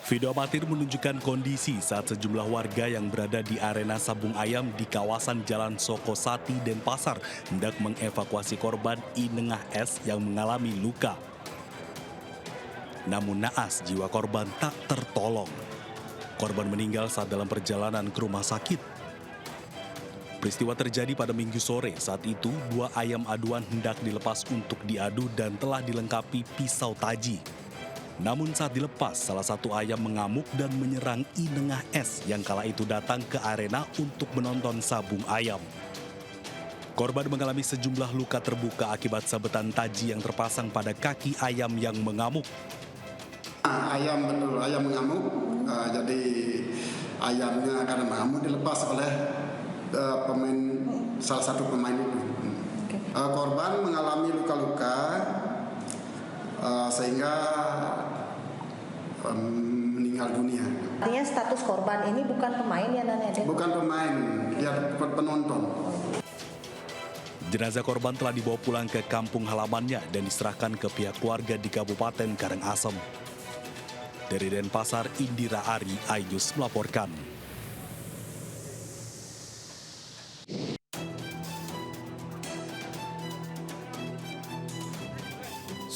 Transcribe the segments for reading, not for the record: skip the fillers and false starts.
Video amatir menunjukkan kondisi saat sejumlah warga yang berada di arena sabung ayam di kawasan Jalan Sokosati, Denpasar hendak mengevakuasi korban Inengah S yang mengalami luka. Namun naas jiwa korban tak tertolong. Korban meninggal saat dalam perjalanan ke rumah sakit. Peristiwa terjadi pada Minggu sore. Saat itu, 2 ayam aduan hendak dilepas untuk diadu dan telah dilengkapi pisau taji. Namun saat dilepas, salah satu ayam mengamuk dan menyerang Inengah S yang kala itu datang ke arena untuk menonton sabung ayam. Korban mengalami sejumlah luka terbuka akibat sabetan taji yang terpasang pada kaki ayam yang mengamuk. Ayam mengamuk, jadi ayamnya karena mengamuk dilepas oleh salah satu pemain itu. Korban mengalami luka-luka sehingga meninggal dunia. Artinya status korban ini bukan pemain ya Nana? Bukan pemain, dia penonton. Jenazah korban telah dibawa pulang ke kampung halamannya dan diserahkan ke pihak keluarga di Kabupaten Karangasem. Dari Denpasar, Indira Ari, iNews melaporkan.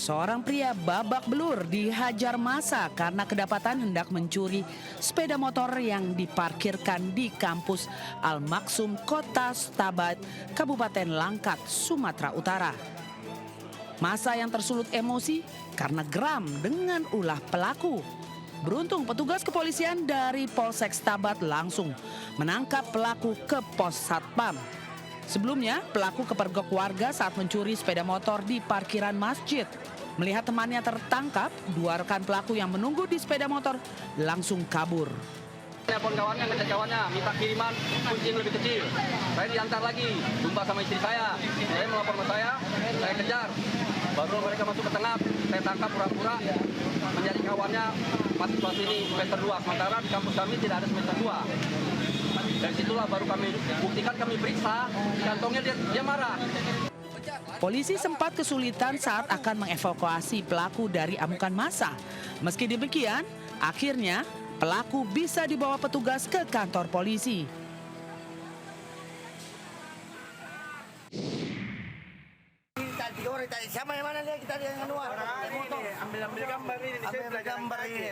Seorang pria babak belur dihajar massa karena kedapatan hendak mencuri sepeda motor yang diparkirkan di kampus Al-Maksum, Kota Stabat, Kabupaten Langkat, Sumatera Utara. Massa yang tersulut emosi karena geram dengan ulah pelaku. Beruntung petugas kepolisian dari Polsek Stabat langsung menangkap pelaku ke pos Satpam. Sebelumnya, pelaku kepergok warga saat mencuri sepeda motor di parkiran masjid. Melihat temannya tertangkap, 2 rekan pelaku yang menunggu di sepeda motor langsung kabur. Telepon kawannya, ngecek kawannya, minta kiriman kunci yang lebih kecil. Saya diantar lagi, jumpa sama istri saya. Saya melapor ke saya kejar. Baru mereka masuk ke tengah, saya tangkap pura-pura menjadi kawannya mahasiswa sini semester 2. Sementara di kampus kami tidak ada semester 2. Dari situlah baru kami buktikan, kami periksa, di kantongnya dia marah. Polisi sempat kesulitan saat akan mengevakuasi pelaku dari amukan massa. Meski demikian, akhirnya pelaku bisa dibawa petugas ke kantor polisi. Siapa yang mana dia? Kita yang luar. Ambil gambar ini. Ambil gambar ini.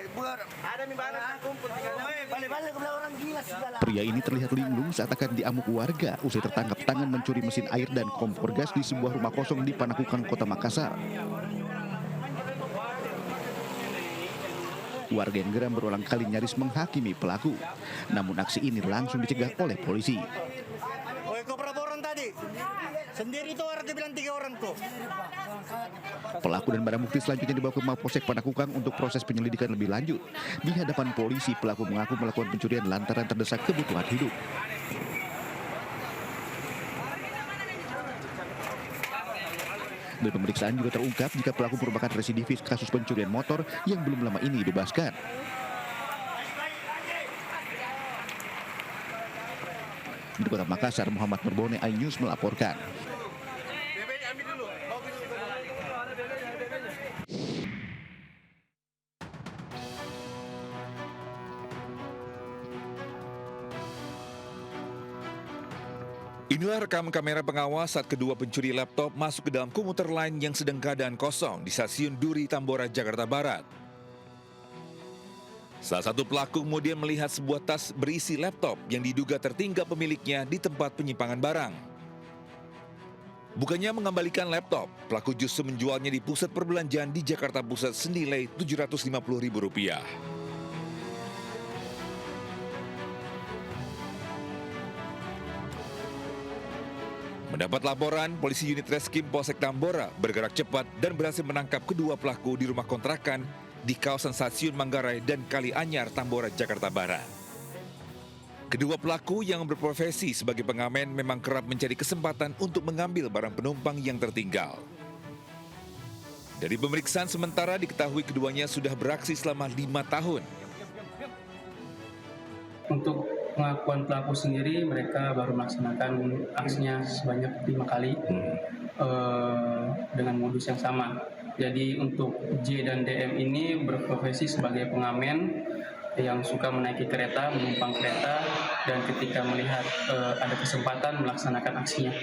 Ada mimbaran kumpul. Balik-balik ke orang gila segala. Pria ini terlihat linglung saat akan diamuk warga usai tertangkap tangan mencuri mesin air dan kompor gas di sebuah rumah kosong di Panakukan, Kota Makassar. Warga yang geram berulang kali nyaris menghakimi pelaku. Namun aksi ini langsung dicegah oleh polisi. Kau berapa orang tadi? Sendiri itu orang bilang 3 orang kok. Pelaku dan barang bukti selanjutnya dibawa ke Mapolsek Panakukang untuk proses penyelidikan lebih lanjut. Di hadapan polisi, pelaku mengaku melakukan pencurian lantaran terdesak kebutuhan hidup. Dari pemeriksaan juga terungkap jika pelaku merupakan residivis kasus pencurian motor yang belum lama ini dibebaskan. Di Kota Makassar, Muhammad Merbone, iNews melaporkan. Inilah rekam kamera pengawas saat kedua pencuri laptop masuk ke dalam komuter lain yang sedang keadaan kosong di stasiun Duri Tambora, Jakarta Barat. Salah satu pelaku kemudian melihat sebuah tas berisi laptop yang diduga tertinggal pemiliknya di tempat penyimpangan barang. Bukannya mengembalikan laptop, pelaku justru menjualnya di pusat perbelanjaan di Jakarta Pusat senilai Rp750.000. Mendapat laporan, polisi unit Reskrim Polsek Tambora bergerak cepat dan berhasil menangkap kedua pelaku di rumah kontrakan di kawasan Stasiun Manggarai dan Kali Anyar, Tambora, Jakarta Barat. Kedua pelaku yang berprofesi sebagai pengamen memang kerap mencari kesempatan untuk mengambil barang penumpang yang tertinggal. Dari pemeriksaan sementara diketahui keduanya sudah beraksi selama 5 tahun. Untuk pengakuan pelaku sendiri, mereka baru melaksanakan aksinya sebanyak 5 kali dengan modus yang sama. Jadi untuk J dan DM ini berprofesi sebagai pengamen yang suka menaiki kereta, menumpang kereta, dan ketika melihat ada kesempatan melaksanakan aksinya.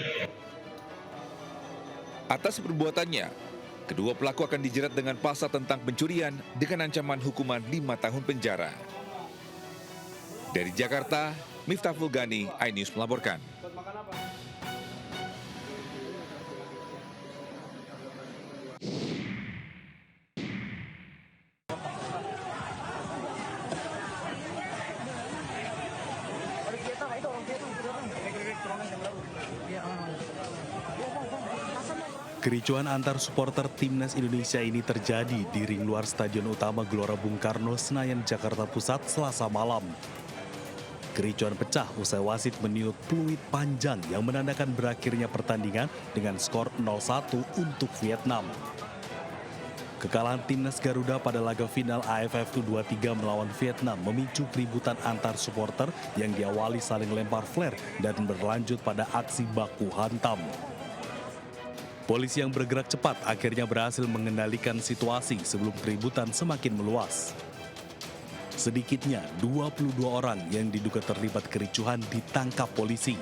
Atas perbuatannya, kedua pelaku akan dijerat dengan pasal tentang pencurian dengan ancaman hukuman 5 tahun penjara. Dari Jakarta, Miftahul Gani, iNews melaporkan. Kericuan antar supporter timnas Indonesia ini terjadi di ring luar Stadion Utama Gelora Bung Karno, Senayan, Jakarta Pusat, Selasa malam. Kericuan pecah usai wasit meniup peluit panjang yang menandakan berakhirnya pertandingan dengan skor 0-1 untuk Vietnam. Kekalahan timnas Garuda pada laga final AFF U23 melawan Vietnam memicu keributan antar supporter yang diawali saling lempar flare dan berlanjut pada aksi baku hantam. Polisi yang bergerak cepat akhirnya berhasil mengendalikan situasi sebelum keributan semakin meluas. Sedikitnya 22 orang yang diduga terlibat kericuhan ditangkap polisi.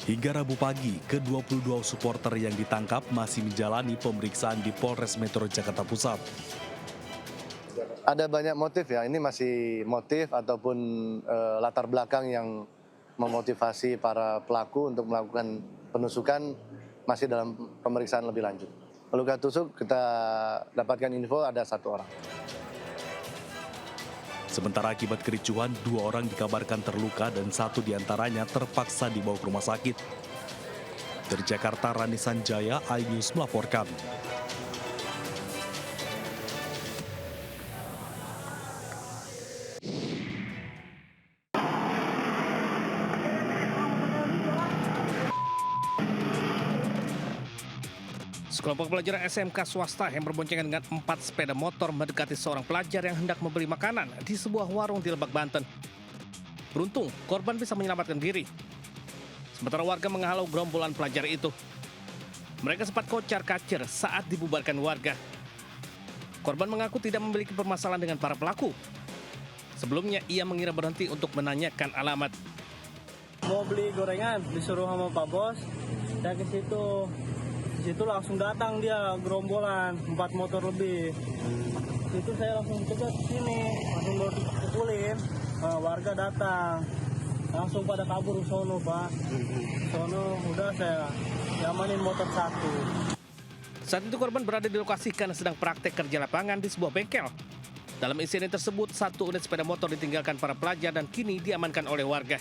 Hingga Rabu pagi, ke-22 supporter yang ditangkap masih menjalani pemeriksaan di Polres Metro Jakarta Pusat. Ada banyak motif ya, ini masih motif ataupun latar belakang yang memotivasi para pelaku untuk melakukan penusukan masih dalam pemeriksaan lebih lanjut. Luka tusuk kita dapatkan info ada 1 orang. Sementara akibat kericuhan, 2 orang dikabarkan terluka dan 1 diantaranya terpaksa dibawa ke rumah sakit. Dari Jakarta, Rani Sanjaya, iNews melaporkan. Sekelompok pelajar SMK swasta yang berboncengan dengan 4 sepeda motor mendekati seorang pelajar yang hendak membeli makanan di sebuah warung di Lebak, Banten. Beruntung, korban bisa menyelamatkan diri. Sementara warga menghalau gerombolan pelajar itu. Mereka sempat kocar-kacir saat dibubarkan warga. Korban mengaku tidak memiliki permasalahan dengan para pelaku. Sebelumnya, ia mengira berhenti untuk menanyakan alamat. Mau beli gorengan, disuruh sama Pak Bos, dan ke situ. Di situ langsung datang dia gerombolan 4 motor lebih. Itu saya langsung cepat sini, langsung mau dipukulin. Warga datang, langsung pada kabur sono Pak. Sono udah saya diamanin motor 1. Saat itu korban berada di lokasi karena sedang praktek kerja lapangan di sebuah bengkel. Dalam insiden tersebut, 1 unit sepeda motor ditinggalkan para pelajar dan kini diamankan oleh warga.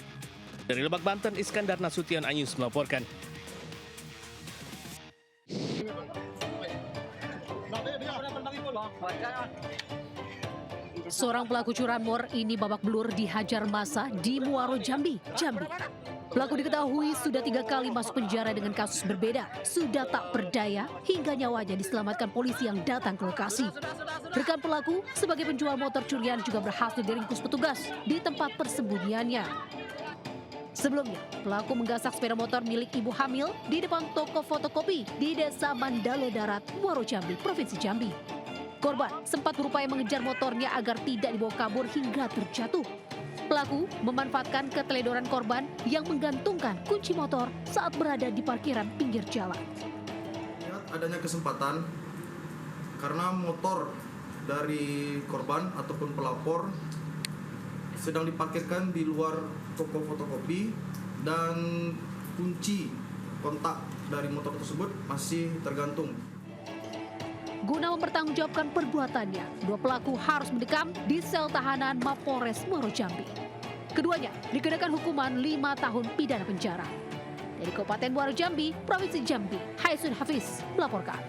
Dari Lebak, Banten, Iskandar Nasution, iNews melaporkan. Seorang pelaku curanmor ini babak belur dihajar massa di Muaro Jambi. Pelaku diketahui sudah 3 kali masuk penjara dengan kasus berbeda. Sudah tak berdaya hingga nyawanya diselamatkan polisi yang datang ke lokasi. Rekan pelaku sebagai penjual motor curian juga berhasil diringkus petugas di tempat persembunyiannya. Sebelumnya, pelaku menggasak sepeda motor milik ibu hamil di depan toko fotokopi di Desa Mandalo Darat, Muaro Jambi, Provinsi Jambi. Korban sempat berupaya mengejar motornya agar tidak dibawa kabur hingga terjatuh. Pelaku memanfaatkan keteledoran korban yang menggantungkan kunci motor saat berada di parkiran pinggir jalan. Adanya kesempatan karena motor dari korban ataupun pelapor sedang diparkirkan di luar toko fotokopi dan kunci kontak dari motor tersebut masih tergantung. Guna mempertanggungjawabkan perbuatannya, 2 pelaku harus mendekam di sel tahanan Mapolres Muaro Jambi. Keduanya dikenakan hukuman 5 tahun pidana penjara. Dari Kabupaten Muaro Jambi, Provinsi Jambi, Haisun Hafiz melaporkan.